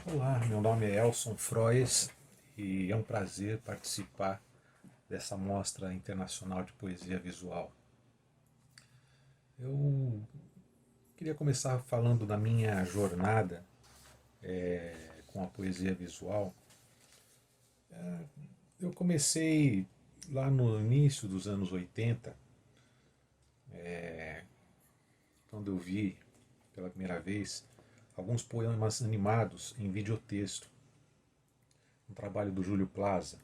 Olá, meu nome é Elson Frois e é um prazer participar dessa Mostra Internacional de Poesia Visual. Eu queria começar falando da minha jornada com a poesia visual. Eu comecei lá no início dos anos 80, quando eu vi pela primeira vez alguns poemas animados em videotexto, um trabalho do Júlio Plaza,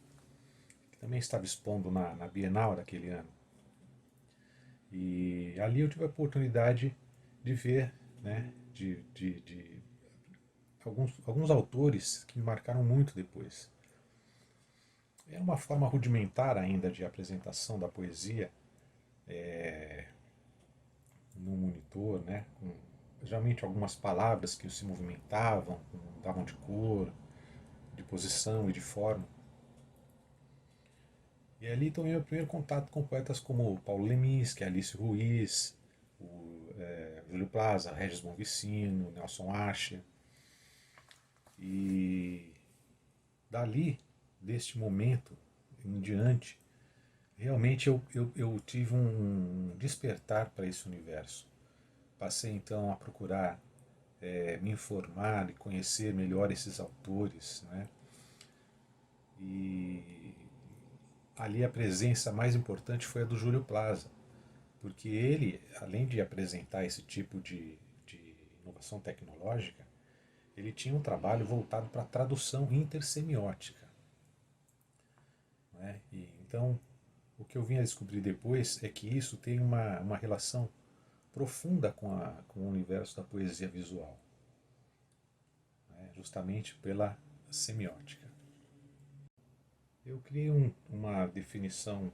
que também estava expondo na Bienal daquele ano. E ali eu tive a oportunidade de ver, né, de alguns autores que me marcaram muito depois. É uma forma rudimentar ainda de apresentação da poesia no monitor, né, com geralmente algumas palavras que se movimentavam, davam de cor, de posição e de forma. E ali tomei o primeiro contato com poetas como Paulo Leminski, Alice Ruiz, Júlio Plaza, Regis Bonvicino, Nelson Ascher. E dali, deste momento em diante, realmente eu tive um despertar para esse universo. Passei então a procurar me informar e conhecer melhor esses autores, né? E ali a presença mais importante foi a do Júlio Plaza, porque ele, além de apresentar esse tipo de inovação tecnológica, ele tinha um trabalho voltado para a tradução intersemiótica. Né? E, então, o que eu vim a descobrir depois é que isso tem uma relação profunda com o universo da poesia visual, né? Justamente pela semiótica. Eu criei uma definição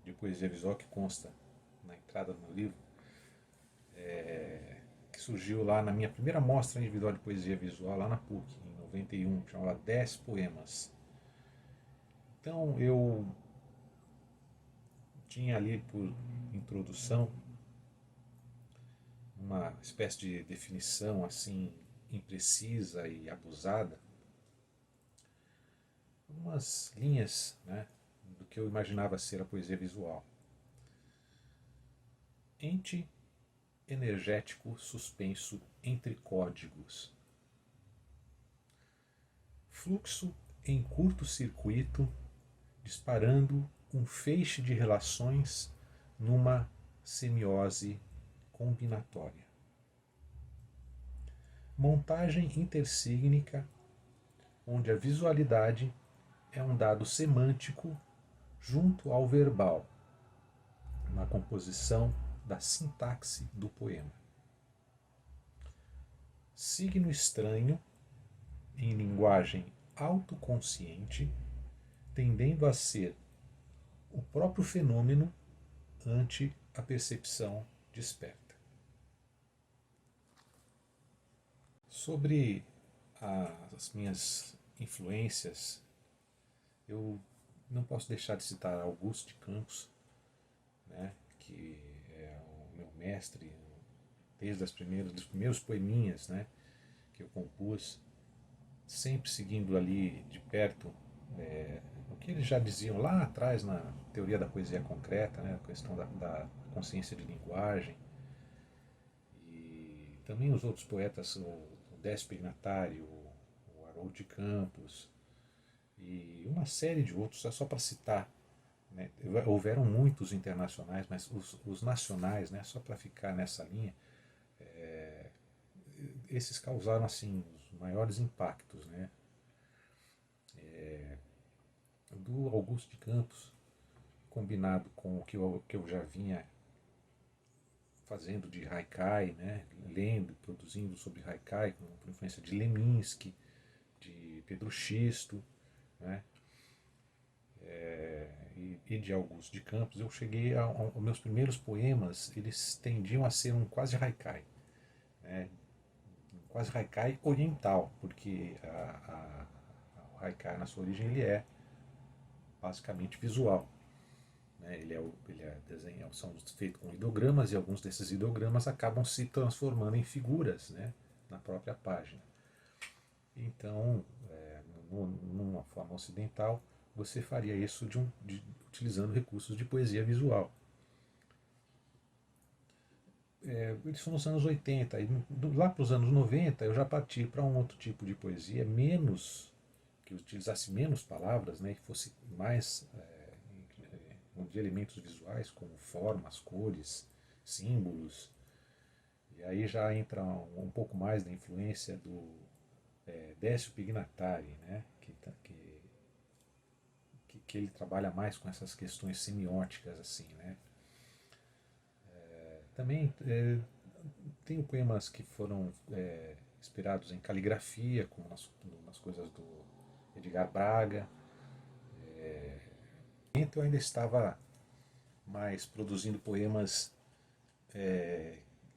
de poesia visual que consta na entrada do meu livro, que surgiu lá na minha primeira mostra individual de poesia visual, lá na PUC, em 91, chamava 10 poemas. Então eu tinha ali por introdução uma espécie de definição assim imprecisa e abusada, algumas linhas, né, do que eu imaginava ser a poesia visual. Ente energético suspenso entre códigos. Fluxo em curto-circuito, disparando um feixe de relações numa semiose combinatória. Montagem intersígnica, onde a visualidade é um dado semântico junto ao verbal, na composição da sintaxe do poema. Signo estranho, em linguagem autoconsciente, tendendo a ser o próprio fenômeno ante a percepção desperta. Sobre as minhas influências, eu não posso deixar de citar Augusto de Campos, né, que é o meu mestre desde dos primeiros poeminhas, né, que eu compus, sempre seguindo ali de perto o que eles já diziam lá atrás na teoria da poesia concreta, né, a questão da consciência de linguagem, e também os outros poetas, o Décio Pignatari, o Haroldo de Campos, e uma série de outros, só para citar. Né? Houveram muitos internacionais, mas os nacionais, né, só para ficar nessa linha, esses causaram assim os maiores impactos. Né? Do Augusto de Campos, combinado com o que eu já vinha fazendo de haikai, né, lendo, produzindo sobre haikai, com influência de Leminski, de Pedro Xisto, né, e de Augusto de Campos, eu cheguei aos meus primeiros poemas, eles tendiam a ser um quase haikai, né, um quase haikai oriental, porque o haikai na sua origem ele é basicamente visual. Né? Ele é desenho, são feitos com ideogramas e alguns desses ideogramas acabam se transformando em figuras, né, na própria página. Então, numa forma ocidental, você faria isso utilizando recursos de poesia visual. Isso nos anos 80, e lá para os anos 90 eu já parti para um outro tipo de poesia, que utilizasse menos palavras, né, e fosse mais de elementos visuais, como formas, cores, símbolos. E aí já entra um pouco mais da influência do Décio Pignatari, né, que ele trabalha mais com essas questões semióticas, assim, né. Também tenho poemas que foram inspirados em caligrafia, como nas coisas do Edgar Braga. Eu ainda estava mais produzindo poemas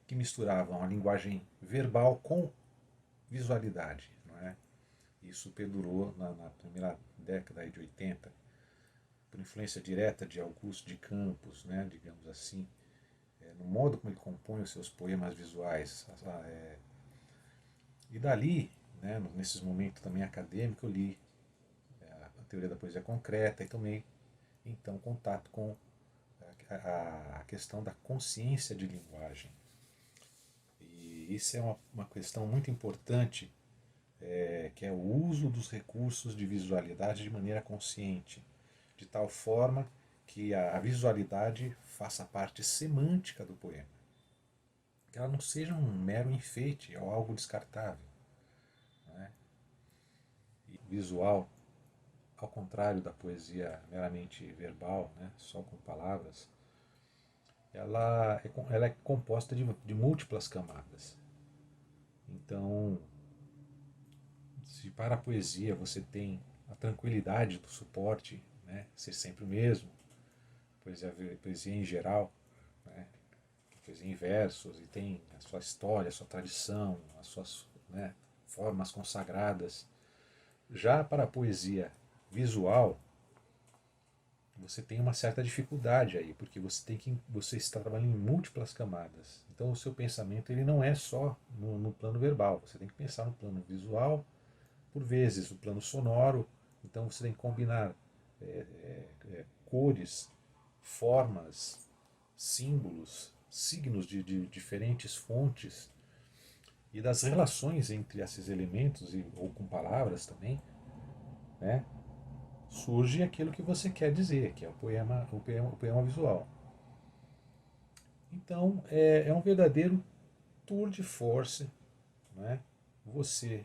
que misturavam a linguagem verbal com visualidade. Não é? Isso perdurou na primeira década de 80, por influência direta de Augusto de Campos, né, digamos assim, no modo como ele compõe os seus poemas visuais. E dali, né, nesses momentos também acadêmicos, eu li a teoria da poesia concreta e tomei então contato com a questão da consciência de linguagem. E isso é uma questão muito importante, que é o uso dos recursos de visualidade de maneira consciente, de tal forma que a visualidade faça parte semântica do poema, que ela não seja um mero enfeite ou algo descartável. Né? E visual, ao contrário da poesia meramente verbal, né, só com palavras, ela é composta de múltiplas camadas. Então, se para a poesia você tem a tranquilidade do suporte, né, ser sempre o mesmo, poesia em geral, né, poesia em versos, e tem a sua história, a sua tradição, as suas, né, formas consagradas. Já para a poesia visual, você tem uma certa dificuldade aí, porque você está trabalhando em múltiplas camadas. Então o seu pensamento ele não é só no plano verbal, você tem que pensar no plano visual, por vezes no plano sonoro. Então você tem que combinar cores, formas, símbolos, signos de diferentes fontes e das relações entre esses elementos ou com palavras também, né? Surge aquilo que você quer dizer, que é o poema visual. Então, é um verdadeiro tour de force, né? Você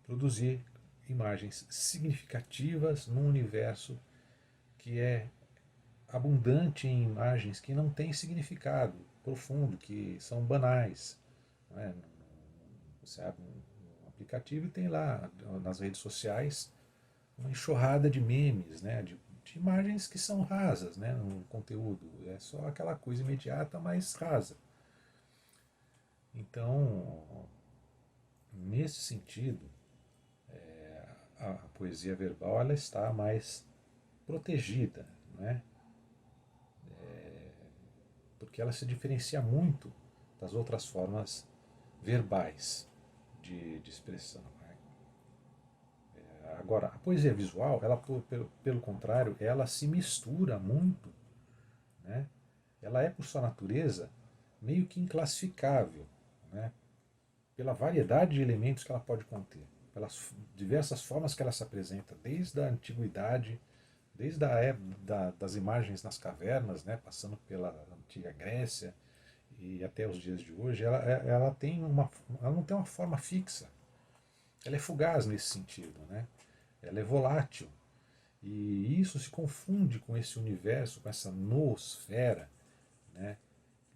produzir imagens significativas num universo que é abundante em imagens que não têm significado profundo, que são banais. Não é? Você abre um aplicativo e tem lá nas redes sociais uma enxurrada de memes, né, de imagens que são rasas, né, no conteúdo. É só aquela coisa imediata, mas rasa. Então, nesse sentido, a poesia verbal ela está mais protegida, né, porque ela se diferencia muito das outras formas verbais de expressão. Né. Agora, a poesia visual, ela, pelo contrário, ela se mistura muito, né? Ela é, por sua natureza, meio que inclassificável, né? Pela variedade de elementos que ela pode conter, pelas diversas formas que ela se apresenta, desde a antiguidade, desde a época das imagens nas cavernas, né? Passando pela antiga Grécia e até os dias de hoje, ela não tem uma forma fixa, ela é fugaz nesse sentido, né? Ela é volátil. E isso se confunde com esse universo, com essa noosfera, né,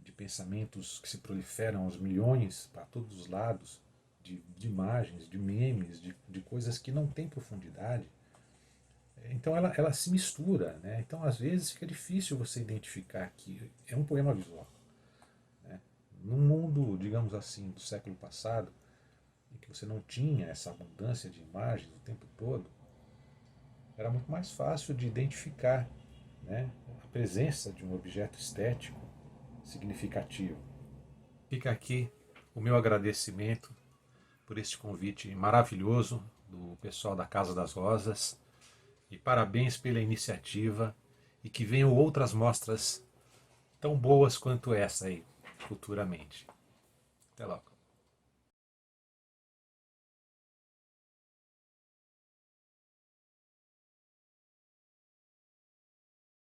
de pensamentos que se proliferam aos milhões para todos os lados, de imagens, de memes, de coisas que não têm profundidade. Então ela se mistura. Né? Então às vezes fica difícil você identificar que é um poema visual. Né? Num mundo, digamos assim, do século passado, em que você não tinha essa abundância de imagens o tempo todo, era muito mais fácil de identificar, né, a presença de um objeto estético significativo. Fica aqui o meu agradecimento por por este convite maravilhoso do pessoal da Casa das Rosas e parabéns pela iniciativa e que venham outras mostras tão boas quanto essa aí, futuramente. Até logo.